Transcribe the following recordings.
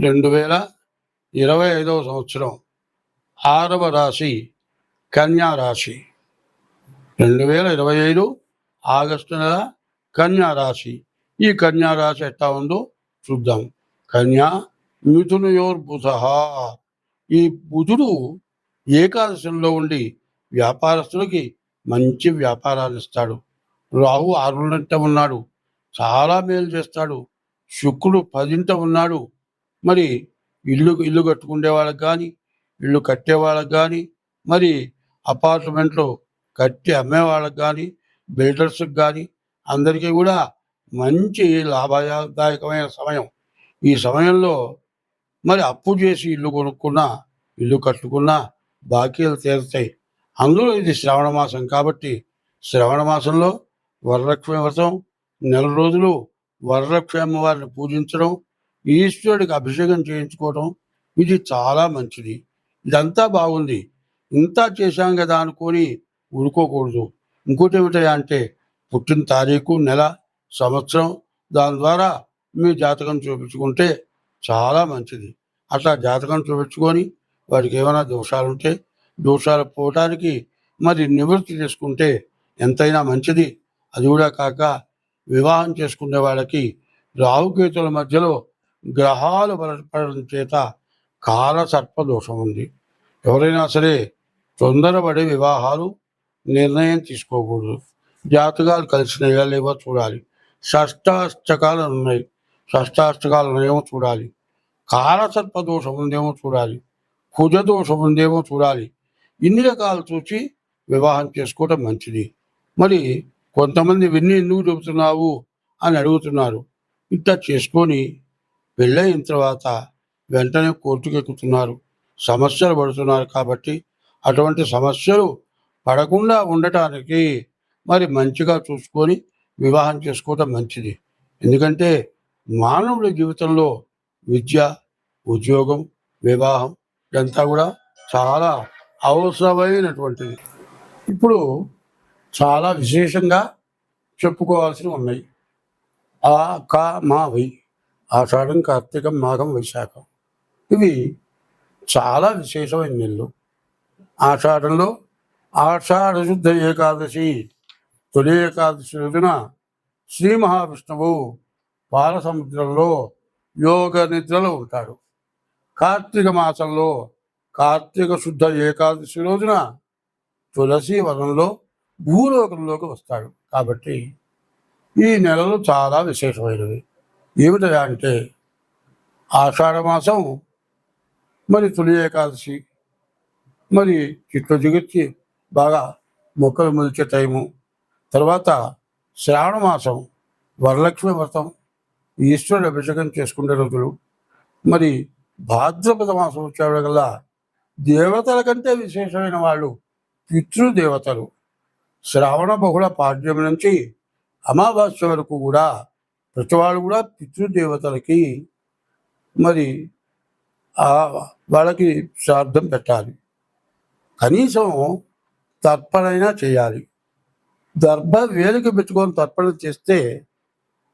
2025 సంవత్సరం 6వ రాశి కన్యా రాశి. 2025 ఆగస్టు నెల కన్యా రాశి. ఈ కన్యా రాశి ఎట్లా ఉందో చూద్దాం. కన్యా మిథునయోర్బుధ. ఈ బుధుడు ఏకాదశంలో ఉండి వ్యాపారస్తులకి మంచి వ్యాపారాలు ఇస్తాడు. రాహు 6ంట ఉన్నాడు, చాలా మేలు చేస్తాడు. శుక్రుడు 10ంట ఉన్నాడు. మరి ఇల్లు కట్టుకునే వాళ్ళకి కానీ, ఇల్లు కట్టే వాళ్ళకి కానీ, మరి అపార్ట్మెంట్లో కట్టి అమ్మే వాళ్ళకి కానీ, బిల్డర్స్కి కానీ అందరికీ కూడా మంచి లాభదాయకమైన సమయం. ఈ సమయంలో మరి అప్పు చేసి ఇల్లు కొనుక్కున్నా, ఇల్లు కట్టుకున్నా బాకీలు తీరుతాయి. అందులో ఇది శ్రావణ మాసం కాబట్టి శ్రావణ మాసంలో వరలక్ష్మి వ్రతం, నెల రోజులు వరలక్ష్మి అమ్మవారిని పూజించడం, ఈశ్వరుడికి అభిషేకం చేయించుకోవడం ఇది చాలా మంచిది. ఇదంతా బాగుంది, ఇంత చేశాం కదా అనుకొని ఊరుకోకూడదు. ఇంకోటి ఏమిటంటే పుట్టిన తారీఖు, నెల, సంవత్సరం దాని ద్వారా మీ జాతకం చూపించుకుంటే చాలా మంచిది. అట్లా జాతకం చూపించుకొని వారికి ఏమైనా దోషాలుంటే దోషాలు పోవటానికి మరి నివృత్తి చేసుకుంటే ఎంతైనా మంచిది. అది కూడా కాక వివాహం చేసుకునే వాళ్ళకి రాహుకేతుల మధ్యలో గ్రహాలు బలపడడం చేత కాలసర్ప దోషం ఉంది. ఎవరైనా సరే తొందరపడి వివాహాలు నిర్ణయం తీసుకోకూడదు. జాతకాలు కలిసినాయా లేవో చూడాలి. షష్టాష్టకాలు ఉన్నాయి, షష్టాష్టకాలు ఉన్నాయేమో చూడాలి. కాలసర్ప దోషం ఉందేమో చూడాలి. కుజ దోషం ఉందేమో చూడాలి. ఇన్ని రకాలు చూసి వివాహం చేసుకోవటం మంచిది. మరి కొంతమంది విన్ని ఎందుకు చెబుతున్నావు అని అడుగుతున్నారు. ఇట్లా చేసుకొని పెళ్ళయిన తర్వాత వెంటనే కోర్టుకు ఎక్కుతున్నారు, సమస్యలు పడుతున్నారు. కాబట్టి అటువంటి సమస్యలు పడకుండా ఉండటానికి మరి మంచిగా చూసుకొని వివాహం చేసుకోవటం మంచిది. ఎందుకంటే మానవుడి జీవితంలో విద్య, ఉద్యోగం, వివాహం ఇదంతా కూడా చాలా అవసరమైనటువంటిది. ఇప్పుడు చాలా విశేషంగా చెప్పుకోవాల్సినవి ఉన్నాయి. ఆ కా మా వై, ఆషాఢం, కార్తీకం, మాఘం, వైశాఖం ఇవి చాలా విశేషమైన నెలలు. ఆషాఢంలో ఆషాఢ శుద్ధ ఏకాదశి, తొలి ఏకాదశి రోజున శ్రీ మహావిష్ణువు పాలసముద్రంలో యోగ నిద్రలో ఉంటాడు. కార్తీక మాసంలో కార్తీక శుద్ధ ఏకాదశి రోజున తులసి వనంలో భూలోకంలోకి వస్తాడు. కాబట్టి ఈ నెలలు చాలా విశేషమైనవి. ఏమిటంటే ఆషాఢ మాసం, మరి తొలి ఏకాదశి, మరి చిట్లు జిగిచ్చి బాగా మొక్కలు మొలిచే టైము, తర్వాత శ్రావణ మాసం వరలక్ష్మి వ్రతం, ఈశ్వరుడు అభిషేకం చేసుకునే రోజులు, మరి భాద్రపద మాసం వచ్చేవాళ్ళ దేవతల కంటే విశేషమైన వాళ్ళు పితృదేవతలు. శ్రావణ బహుళ పాడ్యం నుంచి అమావాస్య వరకు కూడా ప్రతివాళ్ళు కూడా పితృదేవతలకి మరి వాళ్ళకి శ్రాద్ధం పెట్టాలి. కనీసం తర్పణైనా చేయాలి. దర్భ వేలికి పెట్టుకొని తర్పణ చేస్తే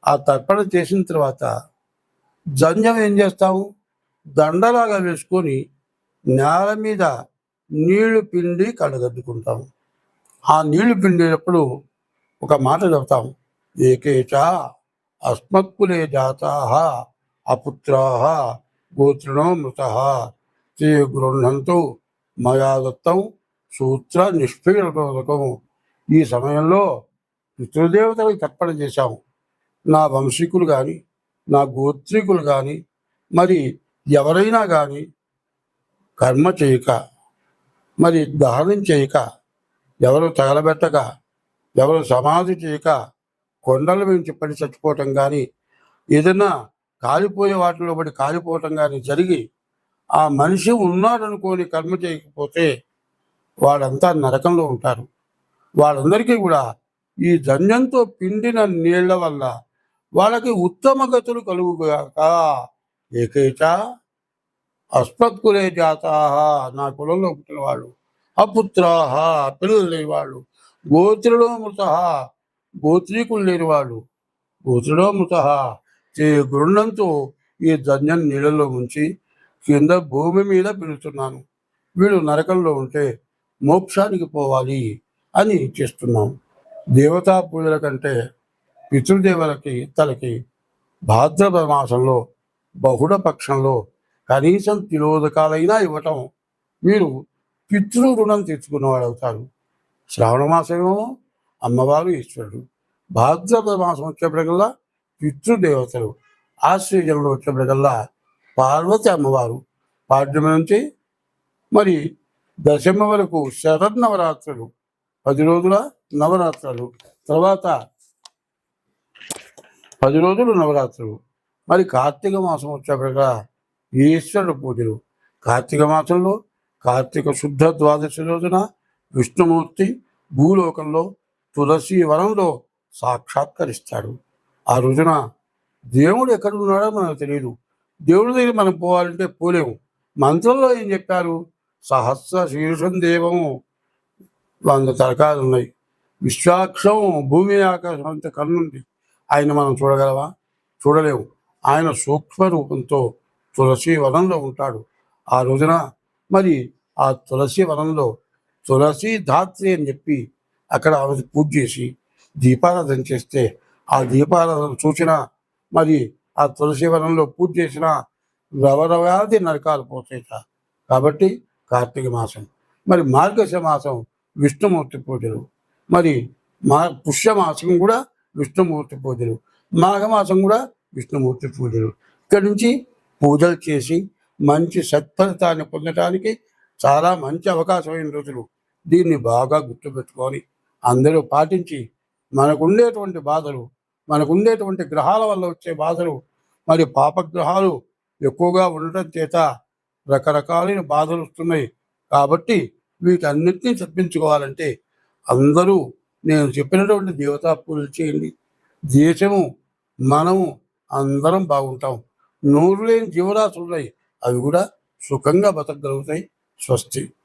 ఆ తర్పణ చేసిన తర్వాత జంజం ఏం చేస్తాము, దండలాగా వేసుకొని నేల మీద నీళ్లు పిండి కళ్ళగద్దుకుంటాము. ఆ నీళ్లు పిండేటప్పుడు ఒక మాట చెప్తాం, ఏకేచ అస్మత్కులే జాతా అపుత్రా గోత్రిణో మృత తే గృహంతో మయా దత్తం సూత్ర నిష్పీడకం. ఈ సమయంలో పితృదేవతలకు తర్పణ చేశాము. నా వంశీకులు కానీ, నా గోత్రికులు కానీ, మరి ఎవరైనా కానీ కర్మ చేయక, మరి దహనం చేయక, ఎవరు తగలబెట్టక, ఎవరు సమాధి చేయక కొండల నుంచి పడి చచ్చిపోవటం కానీ, ఏదైనా కాలిపోయే వాటిలో పడి కాలిపోవటం కానీ జరిగి ఆ మనిషి ఉన్నాడనుకోని కర్మ చేయకపోతే వాళ్ళంతా నరకంలో ఉంటారు. వాళ్ళందరికీ కూడా ఈ ధన్యంతో పిండిన నీళ్ల వల్ల వాళ్ళకి ఉత్తమ గతులు కలుగుగాక. ఏకైక అస్మత్కులే జాతా, నా కులంలో పుట్టిన వాళ్ళు, అపుత్రాహ పిల్లలు లేని వాళ్ళు, గోత్రుడో మృత గోత్రీకులు లేని వాళ్ళు, గోత్రుడో మృత గృహంతో ఈ ధాన్యం నీళ్ళలో ఉంచి కింద భూమి మీద పెడుతున్నాను. వీడు నరకంలో ఉంటే మోక్షానికి పోవాలి అని చేస్తున్నాం. దేవతా పూజల కంటే పితృదేవులకి తలకి భాద్రపద మాసంలో బహుళ పక్షంలో కనీసం తిలోదకాలైనా ఇవ్వటం మీరు పితృ రుణం తెచ్చుకున్నవాడు అవుతారు. శ్రావణ మాసమేమో అమ్మవారు ఈశ్వరుడు, భాద్రపద మాసం వచ్చేప్పటికల్లా పితృదేవతలు, ఆశ్వయుజంలో వచ్చేప్పటికల్లా పార్వతి అమ్మవారు. పాడ్యమి నుంచి మరి దశమ వరకు శరన్నవరాత్రులు, 10 రోజుల నవరాత్రులు, తర్వాత 10 రోజులు నవరాత్రులు. మరి కార్తీక మాసం వచ్చేప్పటికల్లా ఈశ్వరుడు పూజలు. కార్తీక మాసంలో కార్తీక శుద్ధ ద్వాదశి రోజున విష్ణుమూర్తి భూలోకంలో తులసి వనంలో సాక్షాత్కరిస్తాడు. ఆ రోజున దేవుడు ఎక్కడ ఉన్నాడో మనకు తెలియదు. దేవుడి దగ్గర మనం పోవాలంటే పోలేము. మంత్రంలో ఏం చెప్పారు? సహస్ర శీర్షం దేవము, 100 తరకాలు ఉన్నాయి. విశ్వాక్షం, భూమి ఆకాశం అంత కన్నుంది. ఆయన మనం చూడగలవా? చూడలేము. ఆయన సూక్ష్మ రూపంతో తులసి వనంలో ఉంటాడు. ఆ రోజున మరి ఆ తులసి వనంలో తులసి ధాత్రి అని చెప్పి అక్కడ ఆమె పూజ చేసి దీపారాధన చేస్తే ఆ దీపారాధన చూసిన మరి ఆ తులసి వనంలో పూజ చేసిన రవరవాది నరకాలు పోతాయిట. కాబట్టి కార్తీక మాసం. మరి మార్గశ మాసం విష్ణుమూర్తి పూజలు. మరి పుష్యమాసం కూడా విష్ణుమూర్తి పూజలు, మాఘమాసం కూడా విష్ణుమూర్తి పూజలు. ఇక్కడి నుంచి పూజలు చేసి మంచి సత్ఫలితాన్ని పొందటానికి చాలా మంచి అవకాశమైన రోజులు. దీన్ని బాగా గుర్తుపెట్టుకొని అందరూ పాటించి మనకుండేటువంటి బాధలు, మనకుండేటువంటి గ్రహాల వల్ల వచ్చే బాధలు, మరి పాపగ్రహాలు ఎక్కువగా ఉండటం చేత రకరకాలైన బాధలు వస్తున్నాయి. కాబట్టి వీటన్నిటినీ తప్పించుకోవాలంటే అందరూ నేను చెప్పినటువంటి దేవతా పూజలు చేయండి. దేశము, మనము అందరం బాగుంటాం. నోరు లేని జీవరాశులు ఉన్నాయి, అవి కూడా సుఖంగా బతకగలుగుతాయి. స్వస్తి.